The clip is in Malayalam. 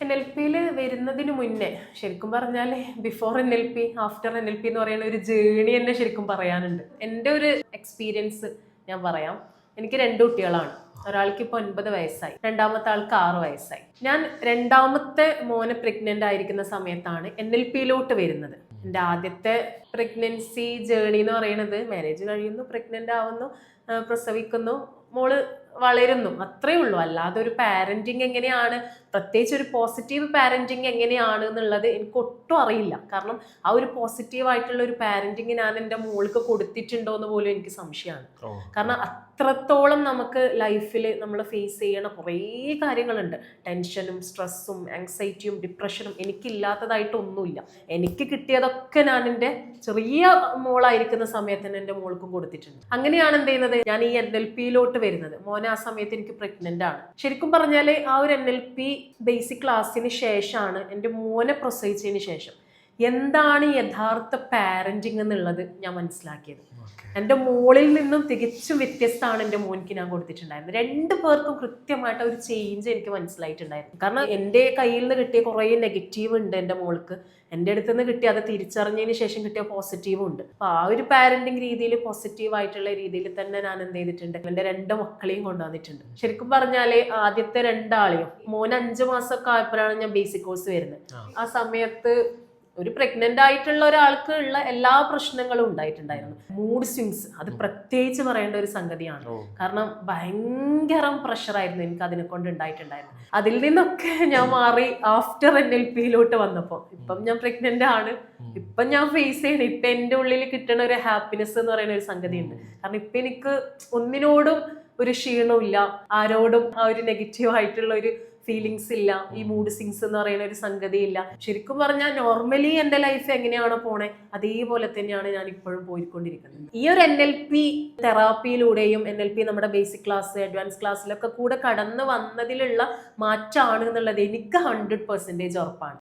NLP വരുന്നതിന് മുന്നേ ശരിക്കും പറഞ്ഞാൽ ബിഫോർ NLP ആഫ്റ്റർ NLP എന്ന് പറയുന്ന ഒരു ജേണി തന്നെ ശരിക്കും പറയാനുണ്ട്. എൻ്റെ ഒരു എക്സ്പീരിയൻസ് ഞാൻ പറയാം. എനിക്ക് 2 കുട്ടികളാണ്. ഒരാൾക്ക് ഇപ്പോൾ 9 വയസ്സായി, രണ്ടാമത്തെ ആൾക്ക് 6 വയസ്സായി. ഞാൻ രണ്ടാമത്തെ മോനെ പ്രഗ്നന്റ് ആയിരിക്കുന്ന സമയത്താണ് NLPയിലോട്ട് വരുന്നത്. എൻ്റെ ആദ്യത്തെ പ്രഗ്നൻസി ജേണി എന്ന് പറയുന്നത് മാരേജ് കഴിയുന്നു, പ്രഗ്നന്റ് ആവുന്നു, പ്രസവിക്കുന്നു, മോള് വളരുന്നു, അത്രേ ഉള്ളൂ. അല്ലാതെ ഒരു പാരന്റിങ് എങ്ങനെയാണ്, പ്രത്യേകിച്ച് ഒരു പോസിറ്റീവ് പാരന്റിങ് എങ്ങനെയാണ് എന്നുള്ളത് എനിക്ക് ഒട്ടും അറിയില്ല. കാരണം ആ ഒരു പോസിറ്റീവായിട്ടുള്ള ഒരു പാരന്റിങ് ഞാൻ എൻ്റെ മോൾക്ക് കൊടുത്തിട്ടുണ്ടോ എന്ന് പോലും എനിക്ക് സംശയമാണ്. കാരണം അത്രത്തോളം നമുക്ക് ലൈഫിൽ നമ്മൾ ഫേസ് ചെയ്യണ കുറേ കാര്യങ്ങളുണ്ട്. ടെൻഷനും സ്ട്രെസ്സും ആങ്സൈറ്റിയും ഡിപ്രഷനും എനിക്കില്ലാത്തതായിട്ടൊന്നുമില്ല. എനിക്ക് കിട്ടിയതൊക്കെ ഞാൻ എൻ്റെ ചെറിയ മോളായിരിക്കുന്ന സമയത്ത് തന്നെ എൻ്റെ മോൾക്കും കൊടുത്തിട്ടുണ്ട്. അങ്ങനെയാണ് എന്ത് ചെയ്യുന്നത്, ഞാൻ ഈ NLPയിലോട്ട് വരുന്നത്. മോനെ ആ സമയത്ത് എനിക്ക് പ്രഗ്നന്റ് ആണ്. ശരിക്കും പറഞ്ഞാൽ ആ ഒരു NLP ബേസിക് ക്ലാസ്സിന് ശേഷമാണ് എൻ്റെ മോനെ പ്രസവിച്ചതിന് ശേഷം എന്താണ് യഥാർത്ഥ പാരന്റിങ് എന്നുള്ളത് ഞാൻ മനസ്സിലാക്കിയത്. എൻ്റെ മോളിൽ നിന്നും തികച്ചും വ്യത്യസ്തമാണ് എൻ്റെ മോനിക്ക് ഞാൻ കൊടുത്തിട്ടുണ്ടായിരുന്നത്. 2 പേർക്കും കൃത്യമായിട്ട് ഒരു ചേഞ്ച് എനിക്ക് മനസ്സിലായിട്ടുണ്ടായിരുന്നു. കാരണം എൻ്റെ കയ്യിൽ നിന്ന് കിട്ടിയ കുറേ നെഗറ്റീവ് ഉണ്ട് എൻ്റെ മോൾക്ക്, എൻ്റെ അടുത്ത് നിന്ന് കിട്ടിയ അത് തിരിച്ചറിഞ്ഞതിന് ശേഷം കിട്ടിയ പോസിറ്റീവും ഉണ്ട്. അപ്പൊ ആ ഒരു പാരന്റിങ് രീതിയിൽ പോസിറ്റീവ് ആയിട്ടുള്ള രീതിയിൽ തന്നെ ഞാൻ എന്ത് ചെയ്തിട്ടുണ്ട്, എൻ്റെ 2 മക്കളെയും കൊണ്ടുവന്നിട്ടുണ്ട്. ശരിക്കും പറഞ്ഞാല് ആദ്യത്തെ 2 ആളെയും, മോന് 5 മാസമൊക്കെ ആയപ്പോഴാണ് ഞാൻ ബേസിക് കോഴ്സ് വരുന്നത്. ആ സമയത്ത് ഒരു പ്രഗ്നന്റ് ആയിട്ടുള്ള ഒരാൾക്ക് ഉള്ള എല്ലാ പ്രശ്നങ്ങളും ഉണ്ടായിട്ടുണ്ടായിരുന്നു. മൂഡ് സ്വിങ്സ് അത് പ്രത്യേകിച്ച് പറയേണ്ട ഒരു സംഗതിയാണ്. കാരണം ഭയങ്കര പ്രഷറായിരുന്നു എനിക്ക് അതിനെ കൊണ്ട് ഉണ്ടായിട്ടുണ്ടായിരുന്നു. അതിൽ നിന്നൊക്കെ ഞാൻ മാറി ആഫ്റ്റർ NLPയിലോട്ട് വന്നപ്പോ ഇപ്പം ഞാൻ പ്രഗ്നന്റ് ആണ്. ഇപ്പം ഞാൻ ഫേസ് ചെയ്യണം. ഇപ്പൊ എൻ്റെ ഉള്ളിൽ കിട്ടുന്ന ഒരു ഹാപ്പിനെസ് എന്ന് പറയുന്ന ഒരു സംഗതി ഉണ്ട്. കാരണം ഇപ്പൊ എനിക്ക് ഒന്നിനോടും ഒരു ക്ഷീണവും ഇല്ല, ആരോടും ആ ഒരു നെഗറ്റീവ് ആയിട്ടുള്ള ഒരു ഫീലിങ്സ് ഇല്ല, ഈ മൂഡ് സ്വിങ്സ് എന്ന് പറയുന്ന ഒരു സംഗതി ഇല്ല. ശരിക്കും പറഞ്ഞാൽ നോർമലി എൻ്റെ ലൈഫ് എങ്ങനെയാണോ പോണേ അതേപോലെ തന്നെയാണ് ഞാൻ ഇപ്പോഴും പോയിക്കൊണ്ടിരിക്കുന്നത്. ഈ ഒരു NLP തെറാപ്പിയിലൂടെയും NLP നമ്മുടെ ബേസിക് ക്ലാസ് അഡ്വാൻസ് ക്ലാസ്സിലൊക്കെ കൂടെ കടന്നു വന്നതിലുള്ള മാറ്റമാണ് എന്നുള്ളത് എനിക്ക് 100% ഉറപ്പാണ്.